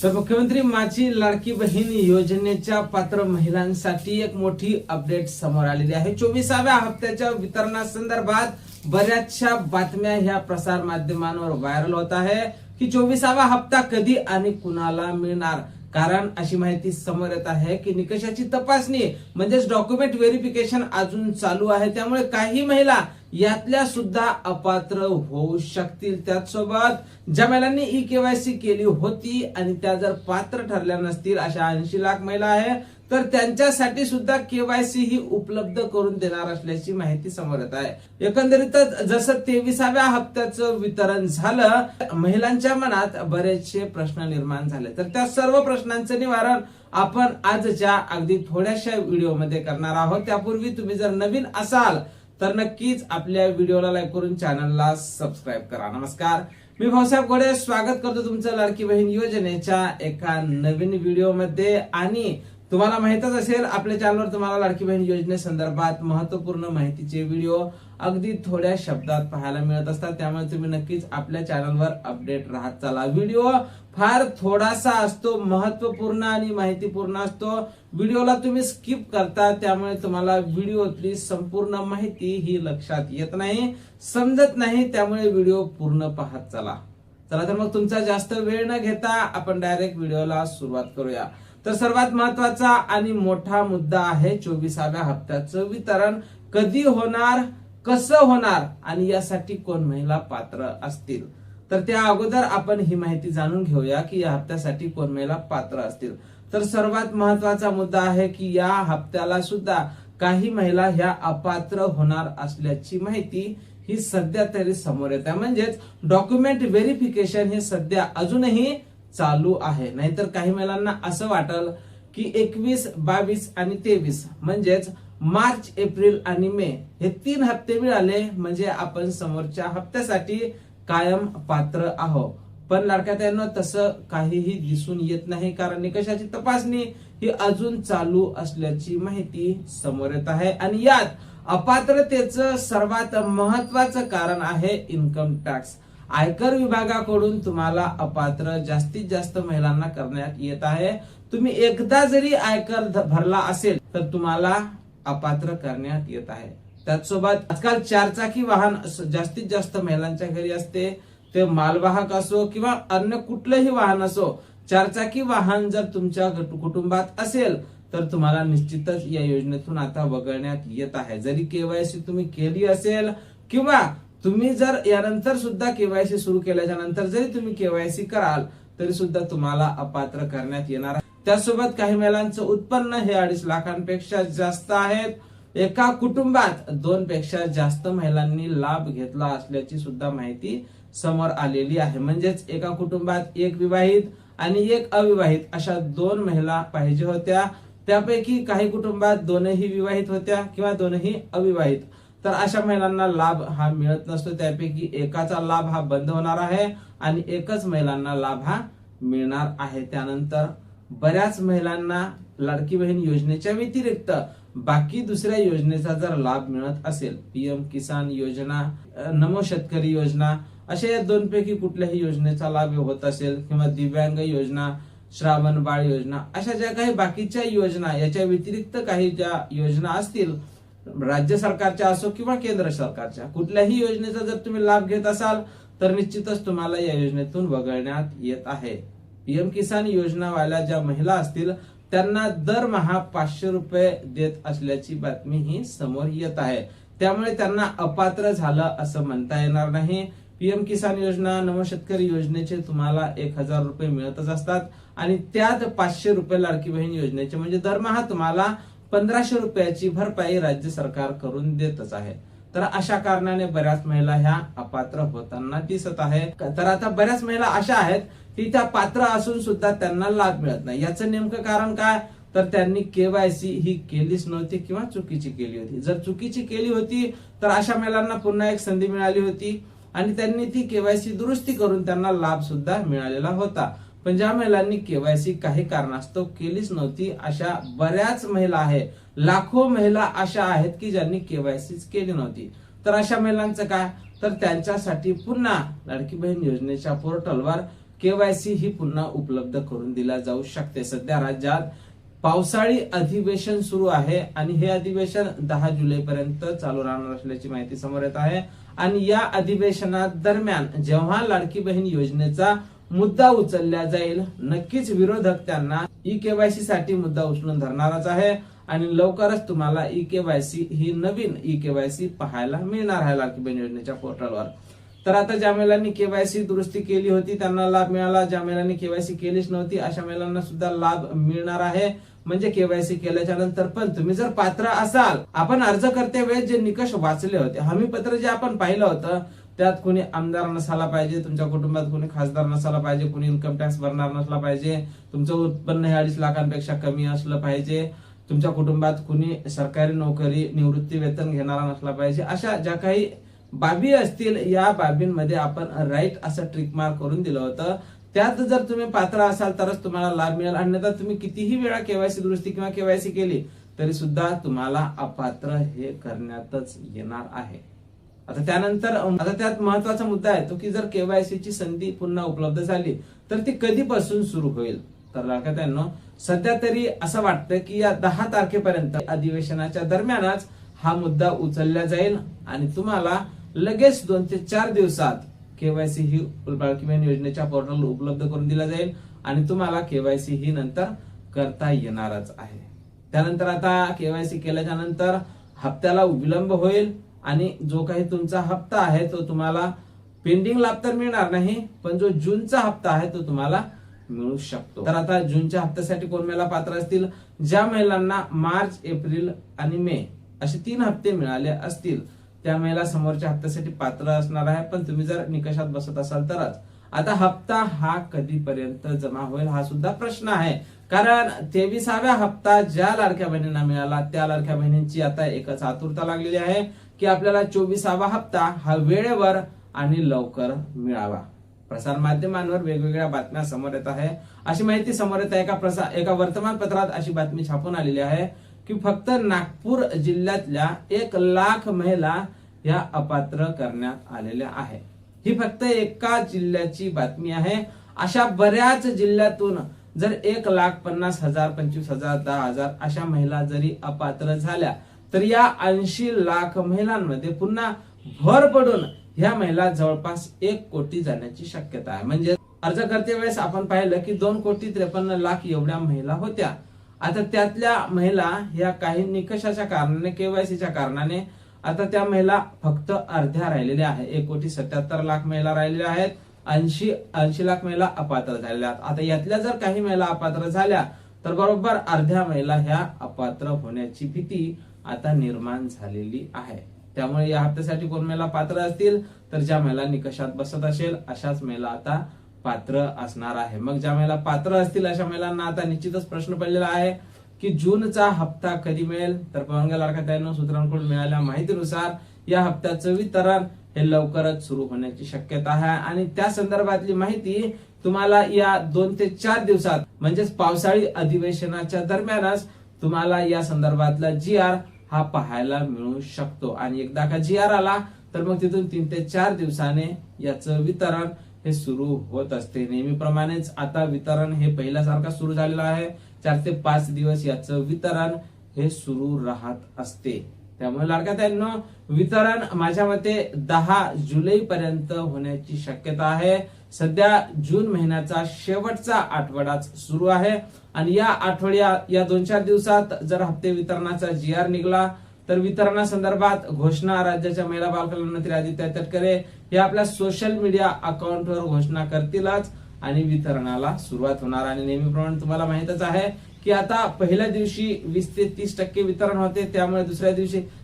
तर मुख्यमंत्री माझी लाडकी बहीण योजनेच्या पात्र महिलांसाठी एक मोठी अपडेट समोर आलेली आहे। 24व्या हप्त्याच्या वितरणासंदर्भात बऱ्याचशा बातम्या ह्या प्रसार माध्यमांवर व्हायरल होत आहे की 24वा हप्ता कधी आणि कुणाला मिळणार। कारण अशी माहिती समोर येत आहे की निकषाची तपासणी म्हणजेच डॉक्युमेंट व्हेरिफिकेशन अजून चालू आहे, त्यामुळे काही महिला यातल्या सुद्धा अपात्र होऊ शकतील। त्याचसोबत ज्या महिलांनी ई-केवायसी केली होती आणि त्या जर पात्र ठरल्या नसतील अशा 80 लाख महिला आहे, तर त्यांच्यासाठी सुद्धा केवायसी ही उपलब्ध करून देणार असल्याची माहिती समोर येत आहे। एकंदरीतच जसं 23व्या हप्त्याचं वितरण झालं, महिलांच्या मनात बरेचसे प्रश्न निर्माण झाले। तर त्या सर्व प्रश्नांचं निवारण आपण आजच्या अगदी थोड्याशा व्हिडिओमध्ये करणार आहोत। त्यापूर्वी तुम्ही जर नवीन असाल तर नक्कीच आपल्या व्हिडिओला लाईक करून चॅनलला सबस्क्राईब करा। नमस्कार, मी भाऊसाहेब घोडे स्वागत करतो तुमचं लाडकी बहीण योजनेच्या एका नवीन व्हिडिओमध्ये। आणि तुम्हाला माहितच असेल आपल्या चॅनलवर तुम्हाला लाडकी बहीण योजनेसंदर्भात महत्त्वपूर्ण माहितीचे व्हिडिओ अगदी थोड्या शब्दात पाहायला मिळत असतात, त्यामुळे तुम्ही नक्कीच आपल्या चॅनलवर अपडेट राहत चला। व्हिडिओ फार थोडासा असतो, महत्त्वपूर्ण आणि माहितीपूर्ण असतो। व्हिडिओला तुम्ही स्किप करता, त्यामुळे तुम्हाला व्हिडिओतली संपूर्ण माहिती ही लक्षात येत नाही, समजत नाही, त्यामुळे व्हिडिओ पूर्ण पाहत चला। तर मग तुमचा जास्त वेळ न घेता आपण डायरेक्ट व्हिडिओला सुरुवात करूया। तर सर्वात महत्वाचा आणि मोठा मुद्दा आहे 24व्या हप्त्याचं वितरण कधी होणार, कसं होणार आणि यासाठी कोण महिला पात्र असतील। तर त्या अगोदर आपण ही माहिती जाणून घेऊया की या हप्त्यासाठी कोण महिला पात्र असतील। तर सर्वात महत्वाचा मुद्दा आहे की या हप्त्याला सुद्धा काही महिला ह्या अपात्र होणार असल्याची माहिती ही सध्या तरी समोर येत आहे। म्हणजेच डॉक्युमेंट व्हेरिफिकेशन हे सध्या अजूनही चालू आहे। नाहीतर काही महिलांना असं वाटल की 21, 22 आणि 23 म्हणजेच मार्च, एप्रिल आणि मे हे 3 हप्ते मिळाले म्हणजे आपण समोरच्या हप्त्यासाठी कायम पात्र आहोत। पण लाडक्या ताईंनो, तसं काहीही दिसून येत नाही, कारण निकषाची तपासणी ही अजून चालू असल्याची माहिती समोर येत आहे। आणि यात अपात्रतेचं सर्वात महत्वाचं कारण आहे इन्कम टॅक्स। आयकर विभागाकडून तुम्हाला अपात्र जास्तीत जास्त महिलांना करण्यात येत आहे। तुम्ही एकदा जरी आयकर भरला असेल तर तुम्हाला अपात्र करण्यात येत आहे। त्याचसोबत आजकाल 4 चाकी वाहन जास्तीत जास्त महिलांच्या घरी असते, ते मालवाहक असो किंवा अन्य कुठलंही वाहन असो। 4 चाकी वाहन जर तुमच्या कुटुंबात असेल तर तुम्हाला निश्चितच या योजनेतून आता वगळण्यात येत आहे। जरी केवायसी तुम्ही केली असेल किंवा तुम्ही जर यानंतर सुद्धा केवायसी सुरू केल्याच्या नंतर जरी तुम्ही केवायसी कराल तरी सुद्धा तुम्हाला अपात्र करण्यात येणार आहे। त्यासोबत काही महिलांचं उत्पन्न हे 2.5 लाखांपेक्षा जास्त आहेत। एका कुटुंबात 2 पेक्षा जास्त महिलांनी लाभ घेतला असल्याची सुद्धा माहिती समोर आलेली आहे। म्हणजेच एका कुटुंबात एक विवाहित आणि एक अविवाहित अशा 2 महिला पाहिजे होत्या। त्यापैकी काही कुटुंबात 2ही विवाहित होत्या किंवा 2ही अविवाहित, तर अशा महिलांना लाभ हा मिळत नसतो। त्यापैकी एकाचा लाभ हा बंद होणार आहे आणि एकच महिलांना लाभ हा मिळणार आहे। त्यानंतर बऱ्याच महिलांना लाडकी बहीण योजनेच्या व्यतिरिक्त बाकी दुसऱ्या योजनेचा जर लाभ मिळत असेल, पीएम किसान योजना, नमो शेतकरी योजना, अशा या 2 पैकी कुठल्याही योजनेचा लाभ होत असेल किंवा दिव्यांग योजना, श्रावण बाळ योजना, अशा ज्या काही बाकीच्या योजना, याच्या व्यतिरिक्त काही ज्या योजना असतील राज्य सरकारच्या असो किंवा केंद्र सरकारच्या, कुठल्याही योजनेचा जर तुम्ही लाभ घेत असाल तर निश्चितच तुम्हाला या योजनेतून वगळण्यात येत आहे। पीएम किसान योजना वाल्या ज्या महिला असतील त्यांना दरमहा 500 रुपये देत असल्याची बातमी ही समोर येत आहे। त्यामुळे त्यांना अपात्र झालं असं म्हणता येणार नाही। पीएम किसान योजना, नमो शेतकरी योजनेचे तुम्हाला 1000 रुपये मिळतच असतात आणि त्यात 500 रुपये लाडकी बहीण योजनेचे म्हणजे दरमहा तुम्हाला 1500 रुपयाची भरपाई राज्य सरकार करून देतच आहे। तर अशा कारणाने बऱ्याच महिला ह्या अपात्र होताना दिसत आहेत। तर आता बऱ्याच महिला अशा आहेत की त्या पात्र असून सुद्धा त्यांना लाभ मिळत नाही। याचं नेमकं कारण काय, तर त्यांनी केवायसी ही केलीच नव्हती किंवा चुकीची केली होती। जर चुकीची केली होती तर अशा महिलांना पुन्हा एक संधी मिळाली होती आणि त्यांनी ती केवायसी दुरुस्ती करून त्यांना लाभ सुद्धा मिळालेला होता। पण ज्या महिलांनी केवायसी काही कारणास्तव केलीच नव्हती अशा बऱ्याच महिला आहेत, लाखो महिला अशा आहेत की ज्यांनी केवायसी केली नव्हती। तर अशा महिलांचं काय, तर त्यांच्यासाठी पुन्हा लाडकी बहीण योजनेच्या पोर्टलवर केवायसी ही पुन्हा उपलब्ध करून दिला जाऊ शकते. सध्या राज्यात पावसाळी अधिवेशन सुरू आहे आणि हे अधिवेशन 10 जुलै पर्यंत चालू राहणार असल्याची माहिती समोर येत आहे. आणि या अधिवेशनात दरम्यान जेव्हा लाडकी बहीण योजनेचा मुद्दा उचलला जाईल, नक्कीच विरोधक त्यांना ई केवायसी साठी मुद्दा उचलून धरणारच आहे आणि लवकरच तुम्हाला ई केवायसी ही नवीन ई केवायसी पाहायला मिळणार आहे लाडकी बहीण योजनेच्या पोर्टलवर. तर आता ज्या महिलांनी केवायसी दुरुस्ती केली होती त्यांना लाभ मिळाला, ज्या महिलांनी केवायसी केलीच नव्हती अशा महिलांना सुद्धा लाभ मिळणार आहे. म्हणजे केवायसी केल्याच्या नंतर पण तुम्ही जर पात्र असाल, आपण अर्ज करते वेळेस जे निकष वाचले होते, हमी पत्र जे आपण पाहिलं होतं त्यात कोणी आमदार नसायला पाहिजे, तुमच्या कुटुंबात कोणी खासदार नसायला पाहिजे, कोणी इन्कम टॅक्स भरणार नसला पाहिजे, तुमचं उत्पन्न हे 2.5 लाखांपेक्षा कमी असलं पाहिजे, तुमच्या कुटुंबात कोणी सरकारी नोकरी निवृत्ती वेतन घेणारा नसला पाहिजे. अशा ज्या काही बाबी असतील या बाबींमध्ये आपण राईट असं ट्रिक मार्क करून दिलं होतं. त्यात जर तुम्ही पात्र असाल तरच तुम्हाला लाभ मिळेल, अन्यथा तुम्ही कितीही वेळा केवायसी दुरुस्ती किंवा केवायसी केली तरी सुद्धा तुम्हाला अपात्र हे करण्यातच येणार आहे. आता त्यात महत्वाचा मुद्दा आहे तो की जर केवायसी ची संधी पुन्हा उपलब्ध झाली तर ती कधीपासून सुरू होईल. तर लक्षात सध्या तरी असं वाटतं की या 10 तारखेपर्यंत अधिवेशनाच्या दरम्यानच हा मुद्दा उचलला जाईल आणि तुम्हाला लगेच 2 ते 4 दिवसात केवायसी ही लाडकी बहीण योजनेच्या पोर्टलवर उपलब्ध करून दिला जाईल आणि तुम्हाला केवायसी ही नंतर करता येणारच आहे. त्यानंतर आता केवायसी केल्याच्या नंतर हप्त्याला विलंब होईल आणि जो काही तुमचा हप्ता आहे तो तुम्हाला पेंडिंग लाभ तर मिळणार नाही, पण जो जूनचा हप्ता आहे तो तुम्हाला मिळू शकतो. तर आता जूनच्या हप्त्यासाठी कोण महिला पात्र असतील? ज्या महिलांना मार्च, एप्रिल आणि मे असे 3 हप्ते मिळाले असतील त्या महिला समोरच्या हप्त्यासाठी पात्र असणार आहे, पण तुम्ही जर निकषात बसत असाल तरच. आता हप्ता हा कधीपर्यंत जमा होईल हा सुद्धा प्रश्न आहे, कारण 23व्या हप्ता ज्या लाडक्या बहिणींना मिळाला त्या लाडक्या बहिणींची आता एकच आतुरता लागलेली आहे की आपल्याला 24वा हप्ता हा वेळेवर आणि लवकर मिळावा. प्रसार माध्यमांवर वेगवेगळ्या बातम्या समोर येत आहे. अशी माहिती समोर येत आहे, एका वर्तमानपत्रात अशी बातमी छापून आलेली आहे की फक्त नागपूर जिल्ह्यातल्या 1 लाख महिला या अपात्र करण्यात आलेल्या आहे. ही फक्त एका जिल्ह्याची बातमी आहे. अशा बऱ्याच जिल्ह्यातून जर 1,50,000, 25,000, 10,000 अशा महिला जरी अपात्र झाल्या तर या 80 लाख महिलांमध्ये पुन्हा भर पडून ह्या महिला जवळपास 1 कोटी जाण्याची शक्यता आहे. म्हणजे अर्ज करते वेळेस आपण पाहिलं की 2,53,00,000 एवढ्या महिला होत्या. आता त्यातल्या महिला या काही निकषाच्या कारणाने, केवायसीच्या कारणाने आता त्या महिला फक्त अर्ध्या राहिलेल्या आहेत. 1,77,00,000 महिला राहिलेल्या आहेत. 80 लाख महिला अपात्र झालेल्या आहेत. आता यातल्या जर काही महिला अपात्र झाल्या तर बरोबर अर्ध्या महिला ह्या अपात्र होण्याची भीती आता निर्माण झालेली आहे. त्यामुळे या हप्त्यासाठी कोण महिला पात्र असतील तर ज्या महिला निकषात बसत असेल अशाच महिला आता पात्र असणार आहे. मग ज्या महिला पात्र असतील अशा महिलांना आता निश्चितच प्रश्न पडलेला आहे की जूनचा हप्ता कधी मिळेल. तर पवनगा लाडका बहिणींनो सूत्रांकडून मिळालेल्या माहितीनुसार या हप्त्याचं वितरण हे लवकरच सुरू होण्याची शक्यता आहे आणि त्या संदर्भातली माहिती तुम्हाला या 2 ते 4 दिवसात म्हणजेच पावसाळी अधिवेशनाच्या दरम्यानच तुम्हाला या संदर्भातला GR हा पाहायला मिळू शकतो. आणि एकदा का GR आला तर मग तिथून 3 ते 4 दिवसाने याचं वितरण हे सुरू होत असते. नेहमीप्रमाणेच आता वितरण हे पहिल्यासारखं सुरू झालेलं आहे. 4 ते 5 दिवस याचं वितरण हे सुरू राहत असते. त्यामुळे लाडक्या बहिणींनो वितरण माझ्या मते 10 जुलै पर्यंत होण्याची शक्यता आहे. सध्या जून महिन्याचा शेवटचा आठवडाच सुरू आहे आणि या आठवड्यात या 2-4 दिवसात जर हप्ते वितरणाचा GR निघाला तर वितरणासंदर्भात घोषणा राज्याच्या महिला बालकल्याण मंत्री आदित्य तटकरे हे आपल्या सोशल मीडिया अकाउंटवर घोषणा करतीलच आणि वितरणाला सुरुवात होणार. आणि नेहमीप्रमाणे तुम्हाला माहितच आहे की आता पहिल्या दिवशी 20 ते 30% वितरण होते, त्यामुळे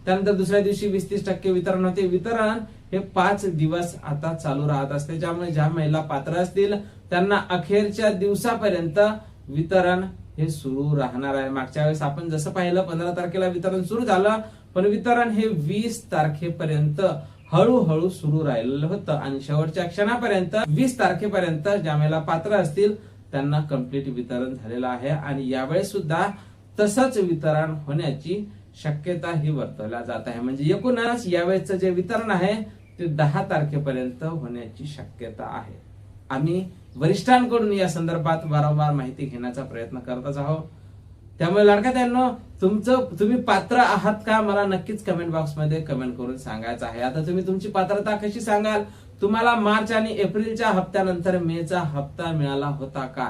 त्यानंतर दुसऱ्या दिवशी 20-30% वितरण होते. वितरण हे 5 दिवस आता चालू राहत असते. त्यामुळे ज्या महिला पात्र असतील त्यांना अखेरच्या दिवसापर्यंत वितरण हे सुरू राहणार आहे. मागच्या वेळेस आपण जसं पाहिलं 15 तारखेला वितरण सुरू झालं, पण वितरण हे 20 तारखेपर्यंत हळूहळू सुरू राहिलेलं होतं आणि शेवटच्या क्षणापर्यंत 20 तारखेपर्यंत ज्या महिला पात्र असतील त्यांना कंप्लीट वितरण झालेलं आहे. आणि यावेळेस सुद्धा तसंच वितरण होण्याची शक्यता ही वर्तवल्या जात आहे. म्हणजे एकूणच यावेळेसचं जे वितरण आहे ते 10 तारखेपर्यंत होण्याची शक्यता आहे. आम्ही वरिष्ठांकडून या संदर्भात वारंवार माहिती घेण्याचा प्रयत्न करतच आहोत. त्यामुळे लाडक्यातांनो, तुम्ही पात्र आहात का, मला नक्कीच कमेंट बॉक्स मध्ये कमेंट करून सांगायचं आहे. आता तुम्ही तुमची पात्रता कशी सांगाल, तुम्हाला मार्च आणि एप्रिलच्या हप्त्यानंतर मेचा हप्ता मिळाला होता का,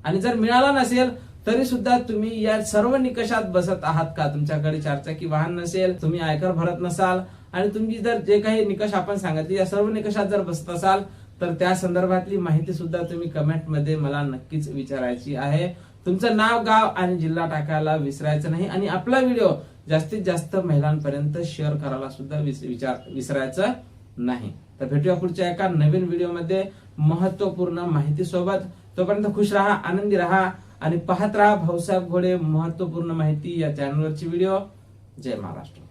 आणि जर मिळाला नसेल तरी सुद्धा तुम्ही या सर्व निकषात बसत आहात का. तुमच्याकडे चारचाकी वाहन नसेल, तुम्ही आयकर भरत नसाल, आणि तुम्ही जर जे काही निकष आपण सांगितले या सर्व निकषात जर बसत असाल तर त्या संदर्भातली माहिती सुद्धा तुम्ही कमेंट मध्ये मला नक्कीच विचारायची आहे. तुमचं नाव, गाव आणि जिल्हा टाकायला विसरायचं नाही, आणि आपला व्हिडिओ जास्तीत जास्त महिलांपर्यंत शेअर करायला सुद्धा विसरायचं नाही. तर भेटूया पुढच्या एका नवीन व्हिडिओमध्ये महत्वपूर्ण माहिती सोबत. तोपर्यंत खुश राहा, आनंदी राहा आणि पाहत राहा भाऊसाहेब घोडे महत्वपूर्ण माहिती या चॅनलवरची व्हिडिओ. जय महाराष्ट्र.